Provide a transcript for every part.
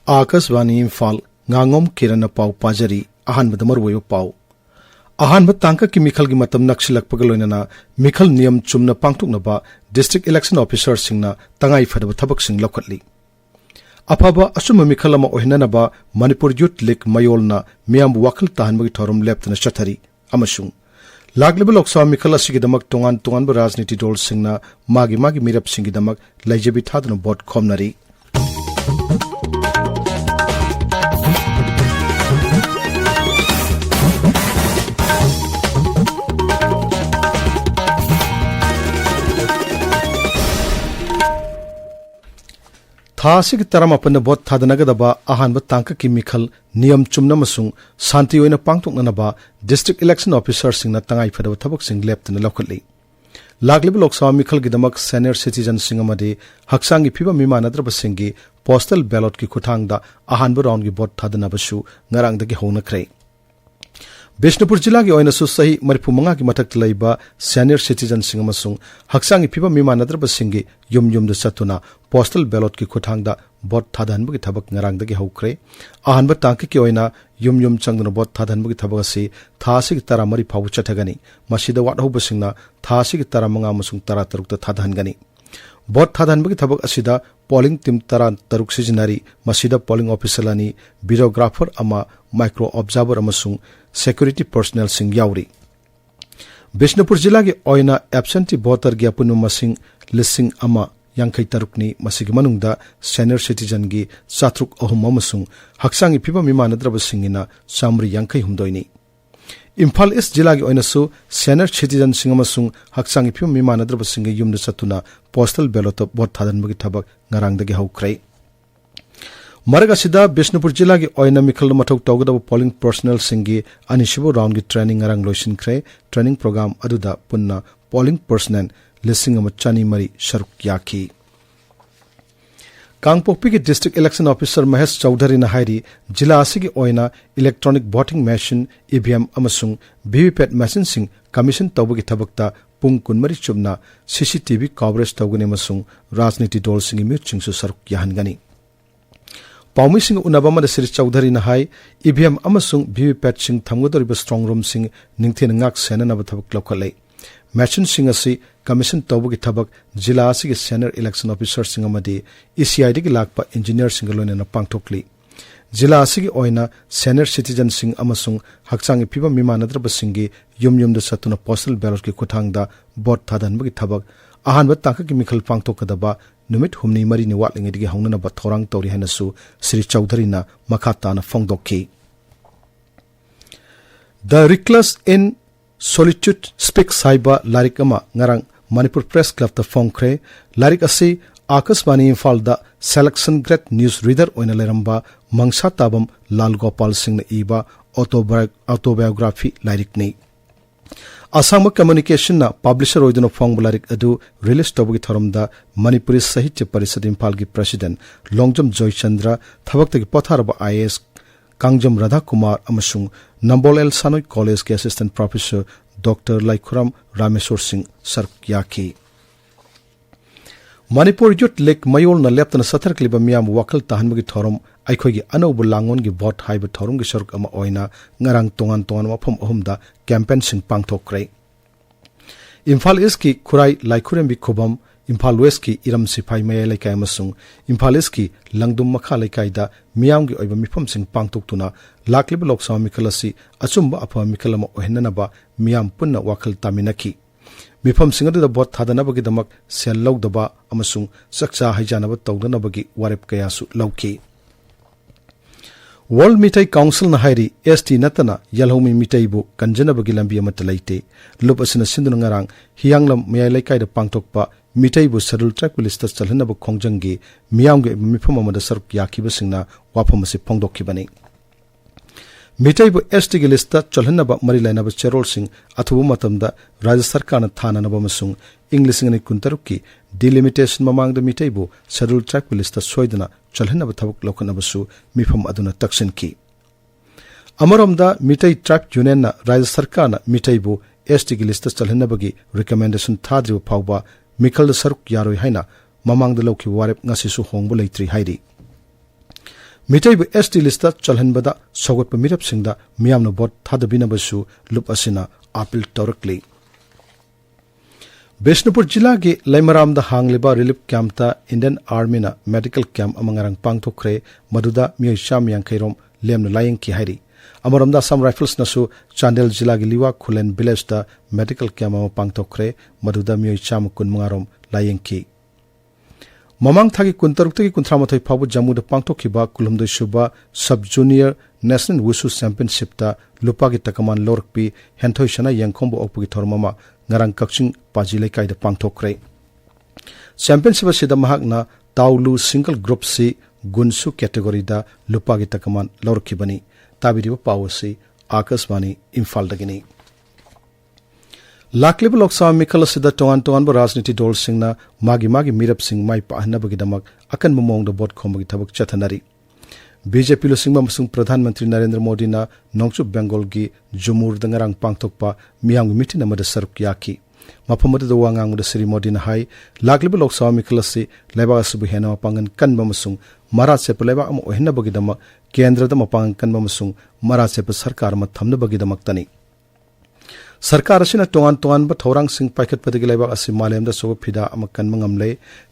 Akaswani Imphal Ngangom Kiran Pau Pajari Ahan Madamar Pau Ahan Batanka ki Mikhal gi matam nakshilak pagaloinana Mikhal Niyam Chumna Pangtuknaba District Election Officer Singna Tangai Fadaba Tabak Sing Lokatli Apaba Asuma Mikhalama Ohinanaba Manipur Youth League Mayolna Miam Wakal Tahanbagi Thorum Leptana Shatari Amashung Laglibal Oksa Mikhala Sigidamak Tongan Rajniti Dol Singna Magi Mirap Singidamak Lajabi Tadano Bot Komnari Thasik Taramapana Bot Tadanagadaba Ahan Batanka ki Mikhal Niyam Chumna Masung Santi Oina Pangtuknanaba District Election Officer Singna Tangai Fadaba Tabak Sing Leptana Lokatli Laglibal Oksa Mikhal Gidamak Senior Citizen Singamadi Haksangi Piba Mimanadraba Singi Postal Ballot ki Kutangda Ahan Baround gi Bot Tadanabashu Ngarangdagi Honakre Bishnupur Jilla ki Oinasu Sahi Maripumanga ki Matak Laiba Senior Citizen Singamasung Haksangi Piba Mimanadraba Singi Yum the Satuna Postal Ballot ki Kutangda Bot Tadanbagi Tabak Ngarangdagi Hokre Ahan Batanki ki Oina Yum Changdana Bot Tadanbagi Tabagasi Thasik Taramari Pauchatagani Masida Wat Hobasingna Thasik Taramanga Masung Taratarukta Tadhangani Bot Tadanbagi Tabak Asida Polling Team Taran Taruk Sizinari Masida Polling Officer Lani Videographer Ama Micro Observer Amasung Security Personnel Sing Yauri Bishnupur Jilla ki Oina Absentee Voter Gyapunu Masing Lising Ama Yankai Tarukni Masigimanungda Senior Citizen gi Satruk Ohum Amasung Haksangi Piba Mimanadraba Singina Samri Yankai Humdoini Imphal East Jilla ki Oinasu Senior Citizen Singamasung Haksangi Piba Mimanadraba Singi Yumda Satuna Postal Ballot Bot Tadanbagi Tabak Ngarangdagi Hokre Maragasida Bishnupur Jilla ki Oina Mikhal Mathok Tawgadaba Polling Personnel Singi Anishibo Round ki Training Ngarang Loisin Kre Training Program Aduda Punna Polling Personnel Listing Chani Mari Sharuk Yaki Kangpokpi ki District Election Officer Mahesh Chowdhury na hairi Jilla asigi Oina Electronic Voting Machine EVM amasung VVPAT machine sing commission tawbagi thabakta pung kunmari chubna CCTV coverage tawgani amasung Rajniti Dol singi mirchingsu saruk yahangani Paumi sing unabama da Sri Chowdhury na hai EVM amasung VVPAT sing thamgodoriba strong room sing ningthen ngak sena na thabak lokale Machine sing asi commission tawbagi thabak Jilla asigi senior election officer sing amadi ECID ki lakpa engineer sing loina na pangthokli Jilla asigi oina senior citizen sing amasung hakchangi piba mimanadraba singi yum da satuna postal ballot ki kuthangda bot thadanbagi thabak ahanba taka ki mikhal pangthokadaba numit humni mari ni watlingi digi hongnana ba thorang tori hanasu Sri Chowdhury na makata na phongdokki The Reckless in Solitude Speaks Saiba Larik Ama Ngarang Manipur Press Club the Fongkre Larik Asi Akaswani Imphal da Selection Grade Newsreader Oina Leramba Mangsa Tabam Lal Gopal Singh na iba autobiography Larik ni Asama Communication na publisher oidano Fong Larik adu release tawagi tharamda Manipuri Sahitya Parishad Imphal gi President Longjam Joy Chandra thabak potharaba IAS Kangjam Radha Kumar amasung Nambol El Sanoi College ke Assistant Professor Dr. Laikhuram Rameswar Singh Sarkyaki Manipur Youth League Mayol na leptana sathar kliba miyam wakal tahanbagi thorum aikhogi anaubu langon gi vote haiba thorum gi saruk ama oina ngarang tongan mafam ahumda campaign sing pangthokre Imphal East ki Khurai Laikhuram bi khobam Imphal West ki Iram Sipai Mayai Laikai amasung Imphal East ki Langdum Makha Laikai da miyam gi oiba mifam sing pangthoktuna lakliba loksaw mikalasi achumba apha mikalama ohenanaba miyam punna wakal taminaki Mifam Singadu bot Tadanabagi damak sel logdaba amasung saksa haijanaba tawdanabagi warep kayasu lauki World Mitai Council na hairi ST natana yalhomi mitai bu kanjanabagi lambi amata laite lup asina sinduna ngarang hiyanglam mayai laikai da pangtokpa mitai bu schedule track list chalhanaba khongjangi miyamge mifam amada saruk yakiba singna waphamasi phongdokkibani Mitai bu ST gi lista chalhanaba mari lainaba cherol sing athubu matamda Rajya Sarkar na thananaba masung English ngani kuntarukki delimitation mamangda mitai bu schedule track lista soidana chalhanaba thabuk lokhanaba su mifam aduna taksinki Amaromda mitai track union na Rajya Sarkar na mitai bu ST gi lista chalhanaba gi recommendation thadriba phawba mikhal saruk yaroi haina mamangda lokhi warep ngasi su hongbu leitri hairi मिटैबु ST list चलहनबदा सौगतप मिरपसिंगदा मियामना भोट थादबिनबसु लुप असिना appeal तौरकली बिष्णुपुर जिला के लैमरामदा हांगलिबा रिलीफ कैंपता इंडियन आर्मीना मेडिकल कैंप अमंगरंग पांगथोखरे मदुदा मियोय चाम यांखैरोम लेमना लायंकी हाइरी अमरमदा असम राइफल्स नसु चांदेल जिला के लिवा खुलेन विलेज दा मेडिकल कैंप अमा पांगथोखरे मदुदा मियोय चाम कुनमंगारोम लायंकी ममांग थागी कुंतरुक्तगी कुंथ्रामथै फाबु जम्मूदा पांगथोखिबा कुलुमदै सुबा सब जूनियर नेशनल वुसु चैंपियनशिप ता लुपागी तकमान लोरकपी हेंथोइसना यंगखोंबो ओकपगी थोरममा ngarang kakching paji laikai da pangthokre championship asida mahakna taulu single group si gunsu category da lupa gi takaman lorkhibani tabiriba pawasi akaswani imphal dagini lakliba loksawa mikhala sida tongan rajniti dol singna magi mirap sing mai pahna bagidamak akan momong da bot khombagi thabak chathanari BJP lo singma masung Pradhan Mantri Narendra Modi na Nongchup Bengal gi Jumur dangarang pangthokpa miyam gi mitin amada saruk yaki maphamada da wangang da Sri Modi na hai lagliba loksawa miklasi leba asubu hena pangan kanba masung mara se leba am ohna bagidama kendra da mapang kanba masung mara se sarkar ma thamna bagidamak tani सरकार असिना तोंगान बा थौरांग सिंग पाइखत पदगी लेबाक असि मालेम दा Sogou फिदा अमा कनमंग अमले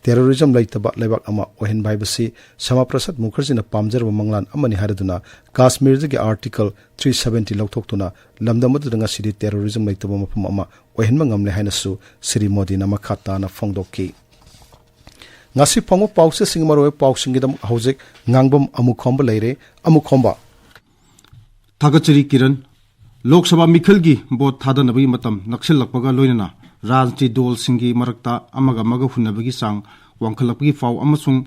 terrorism लैतबा लेबाक अमा ओहेन बाइबसी समा प्रसाद मुखर्जी ना पामजरबा मंगलान अमनि हारदुना कश्मीर दगी आर्टिकल 370 लौथोक्तुना लमदमदु दंगा सिरि टेररिज्म लैतबा मफम अमा ओहेन मंगमले हाइनसु श्री मोदी ना मखाता ना फोंगदोकी ngasi phongo pause singmaro pausingidam hojek ngangbam amukhomba leire amukhomba thagachari kiran लोक सभा मिखल की बोट थादनबगी मतम नक्सलपगा लोइनना राजनीति दल सिंगी मरक्ता अमगा मगा हुनबगी सांग वांखलपगी फाव अमसुंग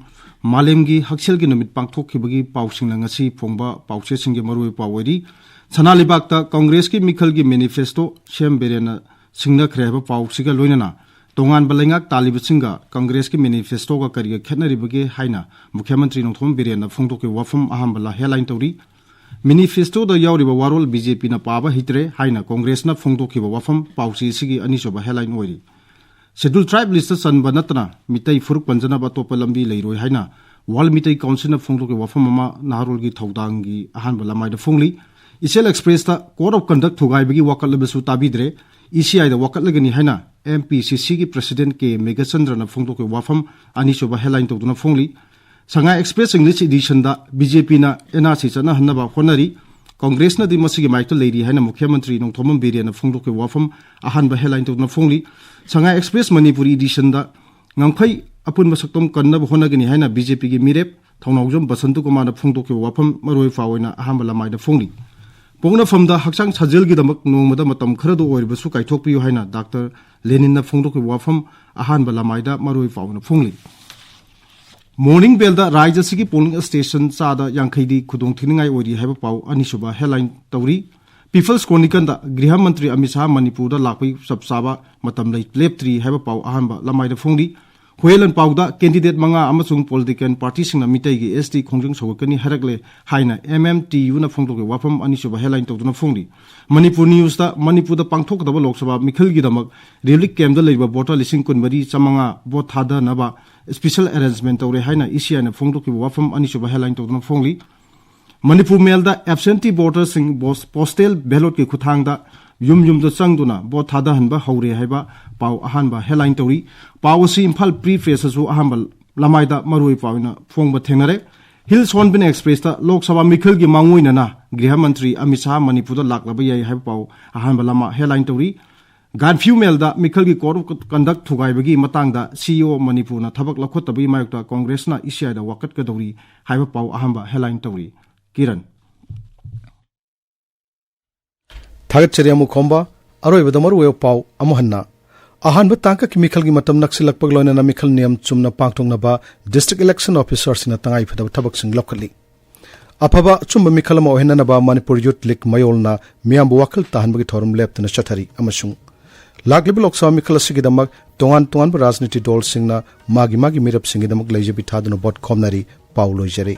मालेमगी हक्सेलगी नुमित पांगथोखिबगी पाउसिंगना ngasi फोंगबा पाउसे सिंगी मरुइ पावरी सनालिबागता कांग्रेस की मिखल की मैनिफेस्टो सेम बेरेना सिंगना खरेबा पाउसिगा लोइनना तोंगान बलेंगाक तालिबसिंगा कांग्रेस की मैनिफेस्टो का करिया खेतनरिबगे हाइना मुख्यमंत्री नोंथोम बेरेना फोंगदोके वाफम अहमबला हेडलाइन तौरी मैनिफेस्टो दा यावरिबा वारोल बीजेपी ना पाबा हितरे हाइना कांग्रेस ना फोंगदोखिबा वाफम पाउसी सिगी अनिसोबा हेडलाइन ओइरी शेड्यूल ट्राइब लिस्ट सनबा नतना मितै फुरुक पंजनाबा तोपा लंबी लेरोय हाइना वाल मितै काउंसिल ना फोंगदोके वाफम अमा नाहरुल की थौदांगी अहानबा लमाइदा फोंगली इसेल एक्सप्रेस ता कोड ऑफ कंडक्ट थुगाइबगी वाकलबसु ताबिद्रे ECI दा वाकलगनी हाइना MPCC की प्रेसिडेंट के मेगाचंद्र ना फोंगदोके वाफम अनिसोबा हेडलाइन तौदुना फोंगली संगा एक्सप्रेस इंग्लिश एडिशन दा बीजेपी ना एनआरसी चना हन्नबा होनरी कांग्रेस ना दिमसिगी माइतो लेरी हाइना मुख्यमंत्री नोंथोमम बेरिया ना फोंगदोके वाफम अहानबा हेडलाइन तौदुना फोंगली संगा एक्सप्रेस मणिपुरी एडिशन दा ngangphai apun masaktom kannab honagini haina BJP gi mirep thongnawjom basantu kumar na फोंगदोके वाफम मरोय फावैना अहानबा लामाइदा फोंगली पोंगना फमदा हक्सांग साजेल गी दमक नोंगमदा मतम खरदो ओइरबसु काइथोकपियो हाइना डॉक्टर लेनिन ना फोंगदोके वाफम अहानबा लामाइदा मरोय फावना फोंगली मॉर्निंग बेलदा राज्य सिगी पोलिंग स्टेशन चादा यांखैदी खुदोंग थिनिंगाई ओइरी हाइबा पाउ अनिसुबा हेडलाइन तौरी पीपल्स क्रोनिकल दा गृह मंत्री अमित शाह मणिपुर दा लापै सबसाबा मतम लै लेपत्री हाइबा पाउ अहानबा लमाइदा फोंगली होयलन पाउदा कैंडिडेट मंगा अमसुंग पॉलिटिकल पार्टी सिंगना मितैगी एसटी खोंजोंग सौगकनी हरकले हाइना MMTU ना फोंगदोके वाफम अनिसुबा हेडलाइन तौदुना फोंगली मणिपुर न्यूज दा मणिपुर दा पांगथोकदबा लोकसभा मिखलगी दमक रिलिक कैंप दा लेबा वोटर लिसिंग कुनबरी चमंगा वोट थादा नबा स्पेशल अरेंजमेंट तौरे हाइना ECI ना फोंगदोके वाफम अनिसुबा हेडलाइन तौदुना फोंगली मणिपुर मेल दा एब्सेंटी वोटर सिंग पोस्टल बैलेट के खुथांग दा युम द चंगदुना वोट थादा हनबा हौरे हाइबा पाउ अहानबा हेडलाइन तौरी पावसी इम्फाल प्री फेससु अहानबा लमाइदा मरुई पाउना फोंगबा थेंगनरे हिल सोनबिन एक्सप्रेस दा लोकसभा मिखल की मांगोइना गृह मंत्री अमित शाह मणिपुर दा लाकलबा याई हाइबा पाउ अहानबा लमा हेडलाइन तौरी गानफ्यू मेल दा मिखल की कोड ऑफ कंडक्ट थुगाइबगी मतांगदा CEO मणिपुर ना थबक लखोतबी मायुक्ता कांग्रेस ना ECI दा वाकत कदौरी हाइबा पाउ अहानबा हेडलाइन तौरी किरण थागतचरी अमुखोंबा अरोइबदा मरुवे पाउ अमुहन्ना अहानबा तांका की मिखल की मतम नक्सिलकपग लोइना मिखल नियम चुमना पांगथोंगनबा डिस्ट्रिक्ट इलेक्शन ऑफिसर सिना तंगाई फदब थबक सिंग लखली अफबा चुम मिखल म ओहेननबा Manipur youth league मयोलना मियामबु वखल ताहनबगी theorem लेपतना चथरी अमसुंग लाकलिब Lok Sabha मिखल सिगिदमक तोंगान राजनीति दल सिंगना मागी मिरप सिंगिदमक लेजबि थादुना बोट खोमनारी पाउ लोइजरे।